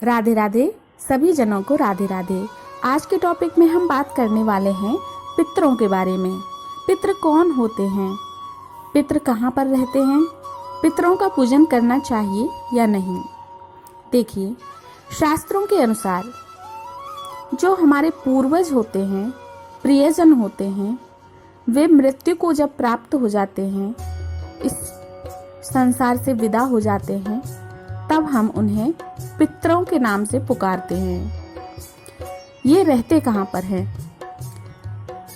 राधे राधे। सभी जनों को राधे राधे। आज के टॉपिक में हम बात करने वाले हैं पितरों के बारे में। पितर कौन होते हैं, पितर कहाँ पर रहते हैं, पितरों का पूजन करना चाहिए या नहीं। देखिए, शास्त्रों के अनुसार जो हमारे पूर्वज होते हैं, प्रियजन होते हैं, वे मृत्यु को जब प्राप्त हो जाते हैं, इस संसार से विदा हो जाते हैं, तब हम उन्हें पितरों के नाम से पुकारते हैं। ये रहते कहाँ पर हैं?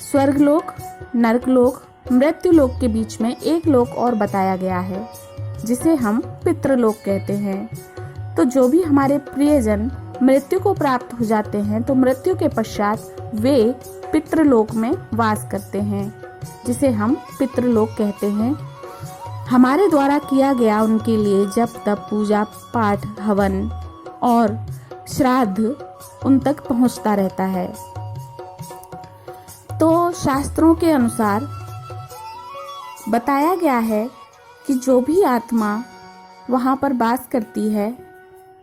स्वर्गलोक, नरकलोक, मृत्युलोक के बीच में एक लोक और बताया गया है, जिसे हम पितृलोक कहते हैं। तो जो भी हमारे प्रियजन मृत्यु को प्राप्त हो जाते हैं, तो मृत्यु के पश्चात वे पितृलोक में वास करते हैं, जिसे हम पितृलोक कहते हैं। हमारे द्वारा किया गया उनके लिए जब तब पूजा पाठ, हवन और श्राद्ध उन तक पहुंचता रहता है। तो शास्त्रों के अनुसार बताया गया है कि जो भी आत्मा वहां पर वास करती है,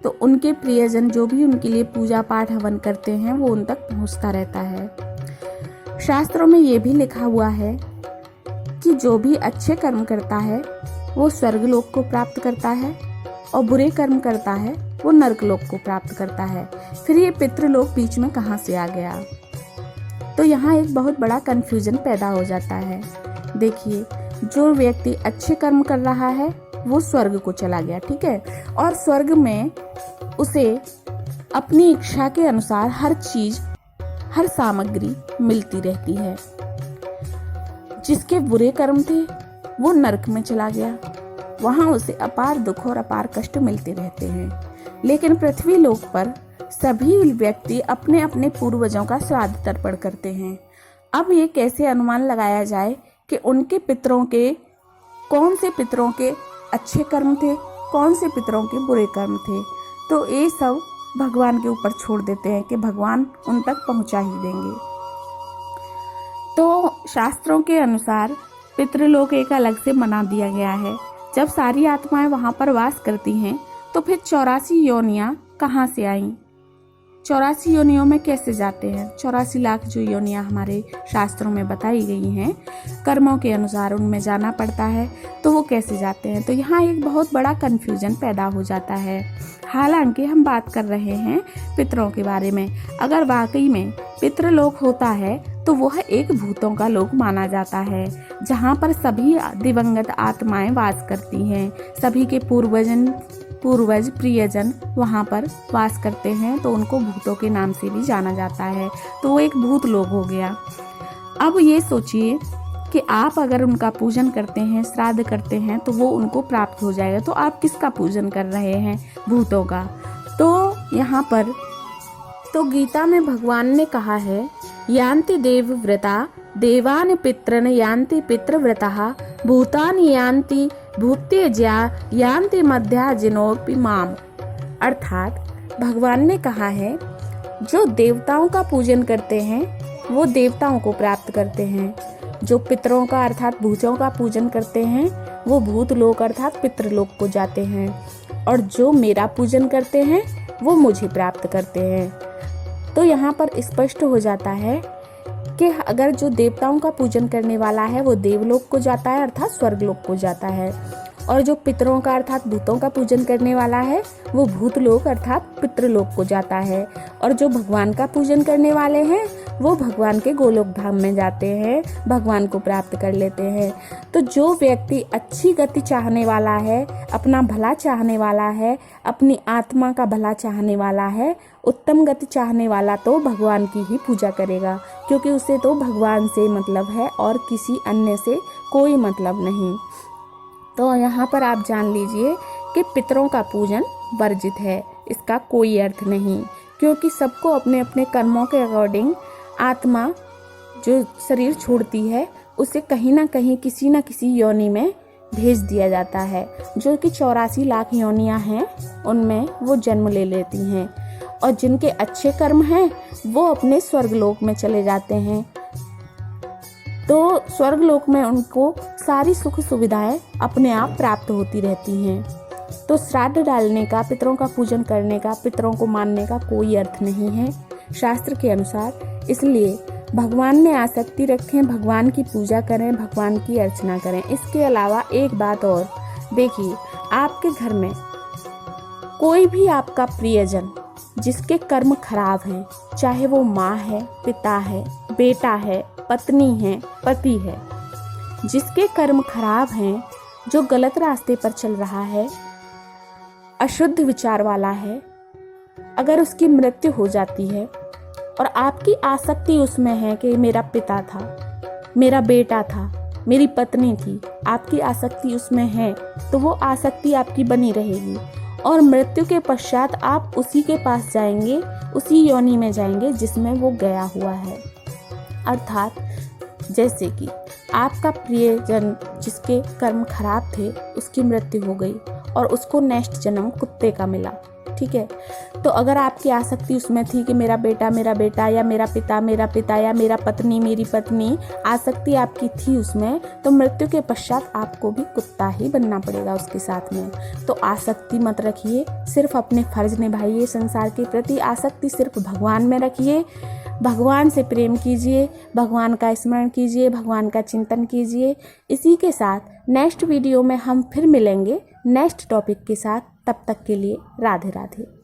तो उनके प्रियजन जो भी उनके लिए पूजा पाठ हवन करते हैं, वो उन तक पहुंचता रहता है। शास्त्रों में ये भी लिखा हुआ है कि जो भी अच्छे कर्म करता है वो स्वर्गलोक को प्राप्त करता है, और बुरे कर्म करता है वो नरकलोक को प्राप्त करता है। फिर ये पितृलोक बीच में कहाँ से आ गया? तो यहाँ एक बहुत बड़ा कंफ्यूजन पैदा हो जाता है। देखिए, जो व्यक्ति अच्छे कर्म कर रहा है वो स्वर्ग को चला गया, ठीक है, और स्वर्ग में उसे अपनी इच्छा के अनुसार हर चीज, हर सामग्री मिलती रहती है। जिसके बुरे कर्म थे वो नरक में चला गया, वहां उसे अपार दुख और अपार कष्ट मिलते रहते हैं। लेकिन पृथ्वी लोक पर सभी व्यक्ति अपने अपने पूर्वजों का श्राद्ध तर्पण करते हैं। अब ये कैसे अनुमान लगाया जाए कि उनके पितरों के, कौन से पितरों के अच्छे कर्म थे, कौन से पितरों के बुरे कर्म थे? तो ये सब भगवान के ऊपर छोड़ देते हैं कि भगवान उन तक पहुंचा ही देंगे। तो शास्त्रों के अनुसार पितृलोक एक अलग से बना दिया गया है। जब सारी आत्माएं वहां पर वास करती हैं, तो फिर 84 योनियां कहाँ से आईं? 84 योनियों में कैसे जाते हैं? 84 लाख जो योनियां हमारे शास्त्रों में बताई गई हैं, कर्मों के अनुसार उनमें जाना पड़ता है, तो वो कैसे जाते हैं? तो यहाँ एक बहुत बड़ा कंफ्यूजन पैदा हो जाता है। हालांकि हम बात कर रहे हैं पितरों के बारे में। अगर वाकई में पितृलोक होता है तो वह एक भूतों का लोक माना जाता है, जहाँ पर सभी दिवंगत आत्माएं वास करती हैं। सभी के पूर्वज प्रियजन वहाँ पर वास करते हैं, तो उनको भूतों के नाम से भी जाना जाता है। तो वो एक भूत लोक हो गया। अब ये सोचिए कि आप अगर उनका पूजन करते हैं, श्राद्ध करते हैं, तो वो उनको प्राप्त हो जाएगा। तो आप किसका पूजन कर रहे हैं? भूतों का। तो यहाँ पर तो गीता में भगवान ने कहा है, यान्ति देवव्रता देवान पितरन यान्ति पितृव्रतः भूतानि यान्ति भूतेज्या यान्ति मध्या जिनोपि माम। अर्थात भगवान ने कहा है, जो देवताओं का पूजन करते हैं वो देवताओं को प्राप्त करते हैं। जो पितरों का अर्थात भूतों का पूजन करते हैं वो भूतलोक अर्थात पितृलोक को जाते हैं, और जो मेरा पूजन करते हैं वो मुझे प्राप्त करते हैं। तो यहाँ पर स्पष्ट हो जाता है कि अगर जो देवताओं का पूजन करने वाला है वो देवलोक को जाता है अर्थात स्वर्गलोक को जाता है, और जो पितरों का अर्थात भूतों का पूजन करने वाला है वो भूतलोक अर्थात पितृलोक को जाता है, और जो भगवान का पूजन करने वाले हैं वो भगवान के गोलोक धाम में जाते हैं, भगवान को प्राप्त कर लेते हैं। तो जो व्यक्ति अच्छी गति चाहने वाला है, अपना भला चाहने वाला है, अपनी आत्मा का भला चाहने वाला है, उत्तम गति चाहने वाला, तो भगवान की ही पूजा करेगा, क्योंकि उसे तो भगवान से मतलब है और किसी अन्य से कोई मतलब नहीं। तो यहाँ पर आप जान लीजिए कि पितरों का पूजन वर्जित है, इसका कोई अर्थ नहीं, क्योंकि सबको अपने अपने कर्मों के अकॉर्डिंग आत्मा जो शरीर छोड़ती है उसे कहीं ना कहीं किसी न किसी योनि में भेज दिया जाता है। जो कि 84 लाख योनियां हैं उनमें वो जन्म ले लेती हैं, और जिनके अच्छे कर्म हैं वो अपने स्वर्गलोक में चले जाते हैं। तो स्वर्गलोक में उनको सारी सुख सुविधाएं अपने आप प्राप्त होती रहती हैं। तो श्राद्ध डालने का, पितरों का पूजन करने का, पितरों को मानने का कोई अर्थ नहीं है शास्त्र के अनुसार। इसलिए भगवान में आसक्ति रखें, भगवान की पूजा करें, भगवान की अर्चना करें। इसके अलावा एक बात और देखिए, आपके घर में कोई भी आपका प्रियजन जिसके कर्म खराब हैं, चाहे वो माँ है, पिता है, बेटा है, पत्नी है, पति है, जिसके कर्म खराब हैं, जो गलत रास्ते पर चल रहा है, अशुद्ध विचार वाला है, अगर उसकी मृत्यु हो जाती है और आपकी आसक्ति उसमें है कि मेरा पिता था, मेरा बेटा था, मेरी पत्नी थी, आपकी आसक्ति उसमें है, तो वो आसक्ति आपकी बनी रहेगी और मृत्यु के पश्चात आप उसी के पास जाएंगे, उसी योनि में जाएंगे जिसमें वो गया हुआ है। अर्थात जैसे कि आपका प्रियजन जिसके कर्म खराब थे, उसकी मृत्यु हो गई और उसको नेक्स्ट जन्म कुत्ते का मिला, ठीक है। तो अगर आपकी आसक्ति उसमें थी कि मेरा बेटा या मेरा पिता या मेरा पत्नी, मेरी पत्नी, आसक्ति आपकी थी उसमें, तो मृत्यु के पश्चात आपको भी कुत्ता ही बनना पड़ेगा उसके साथ में। तो आसक्ति मत रखिए, सिर्फ अपने फर्ज निभाइए संसार के प्रति। आसक्ति सिर्फ भगवान में रखिए, भगवान से प्रेम कीजिए, भगवान का स्मरण कीजिए, भगवान का चिंतन कीजिए। इसी के साथ नेक्स्ट वीडियो में हम फिर मिलेंगे नेक्स्ट टॉपिक के साथ। तब तक के लिए राधे राधे।